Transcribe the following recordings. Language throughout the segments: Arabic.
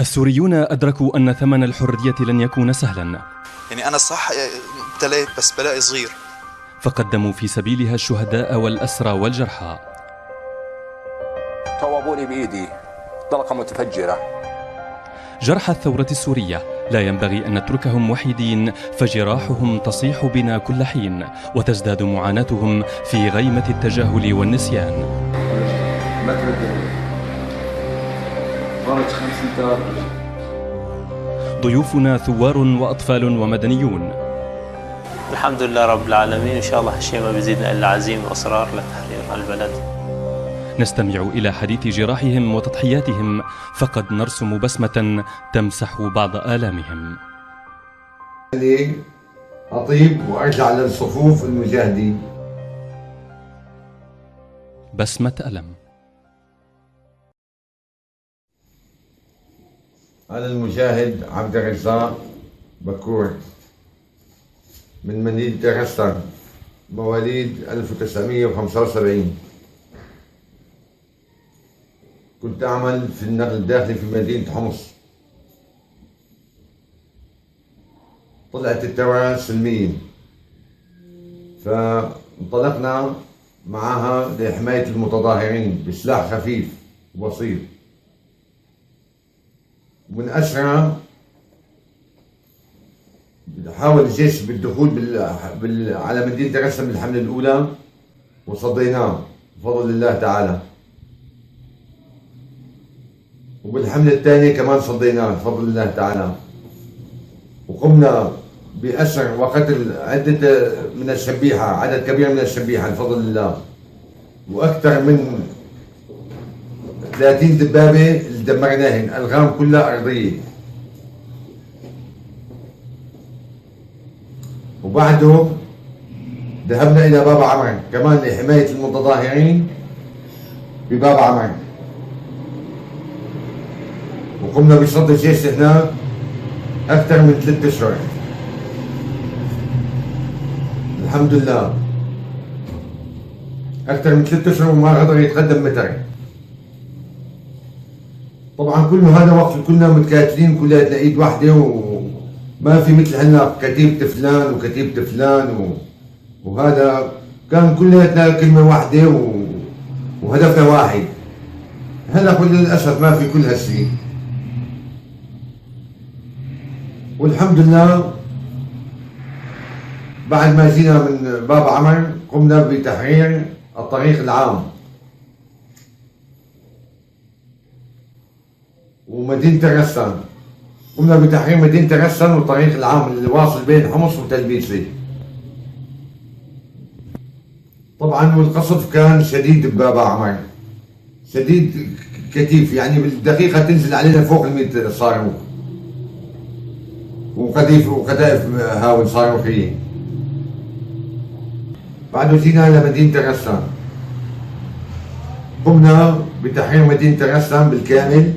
السوريون أدركوا أن ثمن الحرية لن يكون سهلا. يعني أنا صح ابتليت بس بلاقي صغير. فقدموا في سبيلها الشهداء والأسرى والجرحى. طوبوني بإيدي طلقة متفجرة. جرحى الثورة السورية لا ينبغي أن نتركهم وحيدين، فجراحهم تصيح بنا كل حين، وتزداد معاناتهم في غيمة التجاهل والنسيان. ضيوفنا ثوار وأطفال ومدنيون. الحمد لله رب العالمين، إن شاء الله هالشيء ما بيزيدنا إلا عزيمة وإصرار لتحرير البلد. نستمع إلى حديث جراحهم وتضحياتهم، فقد نرسم بسمة تمسح بعض آلامهم. أطيب وأرجع للصفوف المجاهدين. بسمة ألم. أنا المجاهد عبد الرزاق بكور من مدينة غسان، مواليد 1975. كنت أعمل في النقل الداخلي في مدينة حمص. طلعت الثورة سلمية، فانطلقنا معها لحماية المتظاهرين بسلاح خفيف وبسيط. ومن أسرى حاول الجيش بالدخول على مدينة غسان بالحملة الأولى، وصديناه بفضل الله تعالى. وبالحملة الثانية كمان صديناه بفضل الله تعالى. وقمنا بأسر وقتل عدة من الشبيحة، عدد كبير من الشبيحة بفضل الله، وأكثر من 30 دبابة اللي دمرناهن، ألغام كلها أرضية. وبعده ذهبنا إلى باب عمر كمان لحماية المتظاهرين بباب عمر، وقمنا بصد الجيش هناك أكثر من 3 أشهر. الحمد لله أكثر من 3 أشهر وما قدر يتقدم متر. طبعا كل هذا وقت كلنا متكاتلين كلياتنا ايد واحدة، وما في مثل هلا كتيبة فلان وكتيبة فلان وهذا كان كلياتنا كلمة واحدة وهدفنا واحد. هلا كل للأسف ما في كل هالشيء. والحمد لله بعد ما جينا من باب عمر قمنا بتحرير الطريق العام ومدينة غسان. قمنا بتحرير مدينة غسان والطريق العام اللي واصل بين حمص وتلبيسي. طبعا والقصف كان شديد بباب عمر، شديد كثيف، يعني بالدقيقة تنزل علينا فوق 100 صاروخ وقذائف هاون صاروخية. بعد جينا لمدينة غسان، قمنا بتحرير مدينة غسان بالكامل،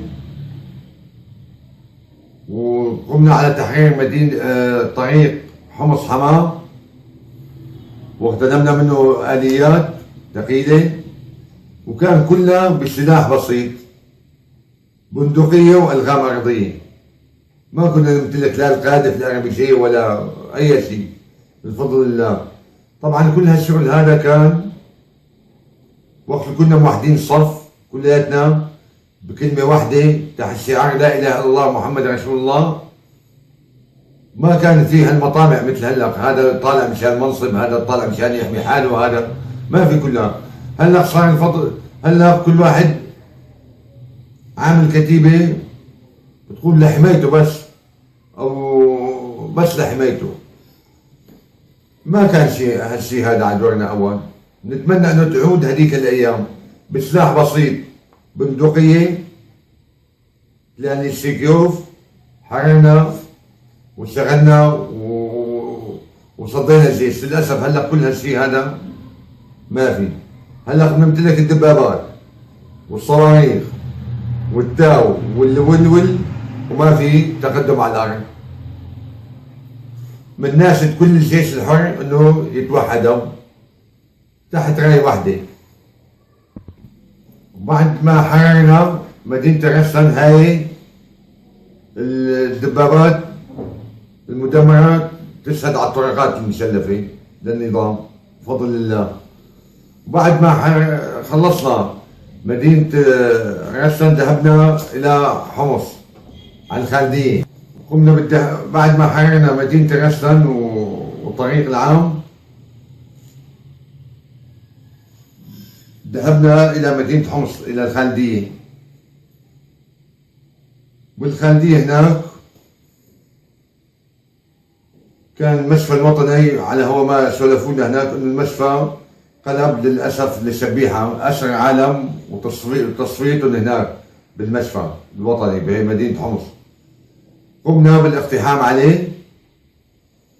وقمنا على تحرير مدينة طريق حمص حماه، واغتنمنا منه آليات ثقيلة، وكان كلها بسلاح بسيط، بندقية وألغام أرضية. ما كنا نمتلك لا القاذف لا الأربجية ولا أي شيء بفضل الله. طبعا كل هالشغل هذا كان وقت كنا موحدين الصف كلياتنا بكلمة واحدة تحت شعار لا إله إلا الله محمد رسول الله. ما كانت فيها المطامع مثل هلا، هذا طالع مشان منصب، هذا طالع مشان يحمي حاله، هذا ما في كلها. هلا صار الفضل، هلا كل واحد عامل كتيبة بتقول لحمايته بس، أو بس لحمايته. ما كان شيء هالشيء هذا على دورنا أول. نتمنى أنه تعود هذيك الأيام بسلاح بسيط، بندقية، لأن السيكيوف حررنا واشتغلنا وصدينا الجيش. للأسف هلا كل هالشيء هذا ما في. هلا بنمتلك الدبابات والصواريخ والتاو والولول، وما في تقدم على الأرض. من ناشد كل الجيش الحر انه يتوحدوا تحت راية واحدة. وبعد ما حررنا مدينة غسان هاي الدبابات المدمرات تشهد على الطرقات المسلفة للنظام بفضل الله. بعد ما خلصنا مدينة غسان ذهبنا إلى حمص على الخالدية. قمنا بعد ما حررنا مدينة غسان والطريق العام ذهبنا إلى مدينة حمص إلى الخالدية. بالخالدية هناك كان المشفى الوطني على هو ما سولفونا هناك انه المشفى قلب للاسف للشبيحه اسر عالم وتصفيتهم هناك بالمشفى الوطني بمدينه حمص. قمنا بالاقتحام عليه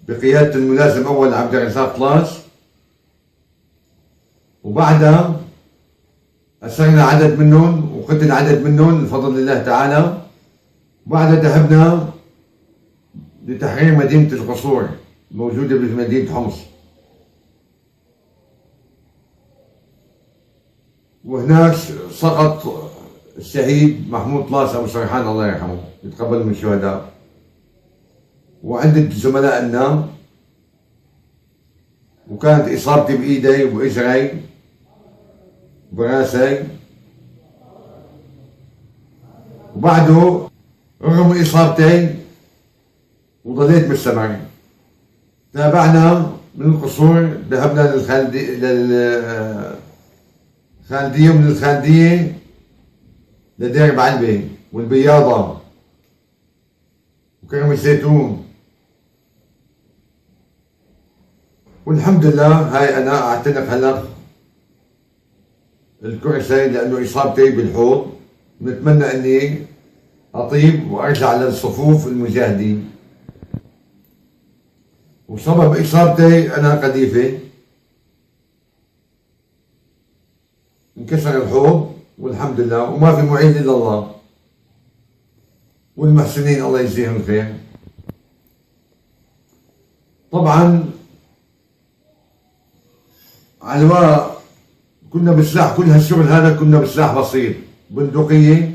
بقياده الملازم اول عبد الرزاق طلاس، وبعدها اسرنا عدد منهم وقتل عدد منهم بفضل الله تعالى. بعدها ذهبنا لتحرير مدينة القصور موجودة بمدينة حمص، وهناك سقط الشهيد محمود طلاس أبو سرحان الله يرحمه يتقبل من الشهداء، وعدة زملاء لنا، وكانت إصابتي بإيدي وإجري براسي. وبعده رغم إصابتي وظليت مستمر. تابعنا من القصور ذهبنا للخالدية ومن الخالدية لدير بعلبة والبياضة وكرم الزيتون. والحمد لله هاي أنا أعتنق هلا الكرسي لأنه إصابتي بالحوض. نتمنى أني أطيب وأرجع للصفوف المجاهدين. وسبب إصابتي أنا قذيفة، انكسر الحوض والحمد لله، وما في معين إلا الله والمحسنين الله يجزيهم الخير. طبعا على ما كنا بسلاح، كل هالشغل هذا كنا بسلاح بسيط، بندقية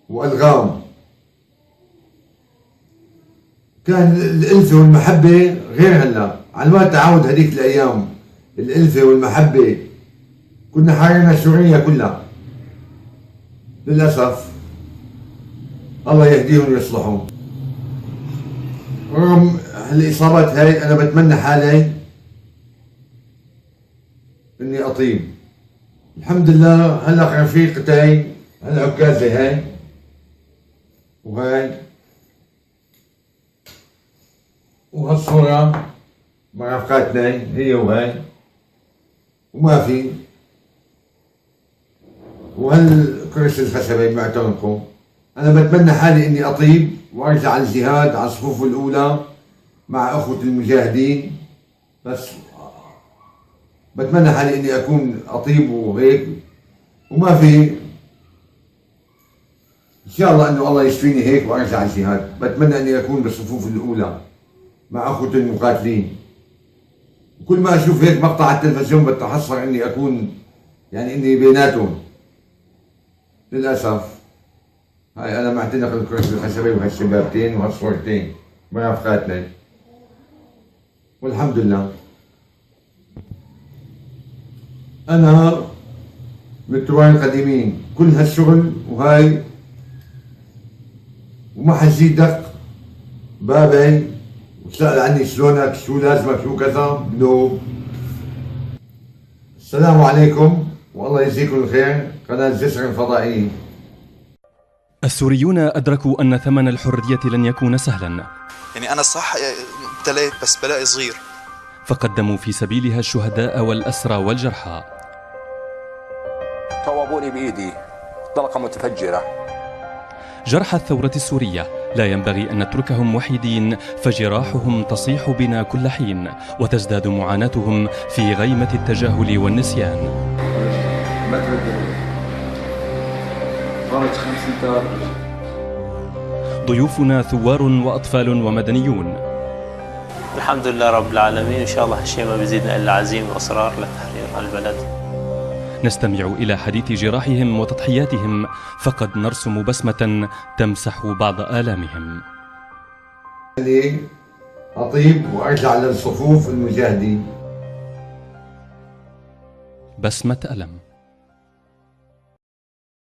وألغام. كان الألفة والمحبة غير هلا، على ما تعود هذيك الأيام الألفة والمحبة. كنا حارنا سوريا كلها للأسف، الله يهديهم ويصلحهم. رغم هالإصابات هاي أنا بتمنى حالي إني أطيب. الحمد لله هلا رفيقتي هالعكازة هاي وهاي وهالصورة مع رفقاتنا هي وهاي وما في، وهالكرسي الخشبي معتنقه. أنا بتمنى حالي إني أطيب وأرجع على الجهاد على الصفوف الأولى مع أخوة المجاهدين، بس بتمنى حالي إني أكون أطيب وهيك وما في. إن شاء الله إنه الله يشفيني هيك وأرجع على الجهاد. بتمنى إني أكون بالصفوف الأولى مع أخوة المقاتلين. وكل ما أشوف هيك مقطع على التلفزيون بتحسر إني أكون يعني إني بيناتهم. للأسف هاي أنا معتنق الكرسي الخشبي وهالشبابتين وهالصورتين مع رفقاتنا والحمد لله. أنا من التواني القديمين، كل هالشغل وهاي وما حد دق بابي وسأل عني شلونك، شو لازمك، شو كذا، نو. السلام عليكم والله يجزيكم الخير. قناة جسر الفضائية. السوريون أدركوا أن ثمن الحرية لن يكون سهلا، يعني أنا صح ابتليت بس بلاء صغير، فقدموا في سبيلها الشهداء والأسرى والجرحى. صوبوني بإيدي طلقة متفجرة. جرحى الثورة السورية لا ينبغي أن نتركهم وحيدين، فجراحهم تصيح بنا كل حين، وتزداد معاناتهم في غيمة التجاهل والنسيان. ضيوفنا ثوار وأطفال ومدنيون. الحمد لله رب العالمين. إن شاء الله هالشيء ما بيزيدنا إلا عزيمة وإصرار لتحرير البلد. نستمع إلى حديث جراحهم وتضحياتهم، فقد نرسم بسمة تمسح بعض آلامهم. أطيب وأرجع للصفوف المجاهدين. بسمة ألم.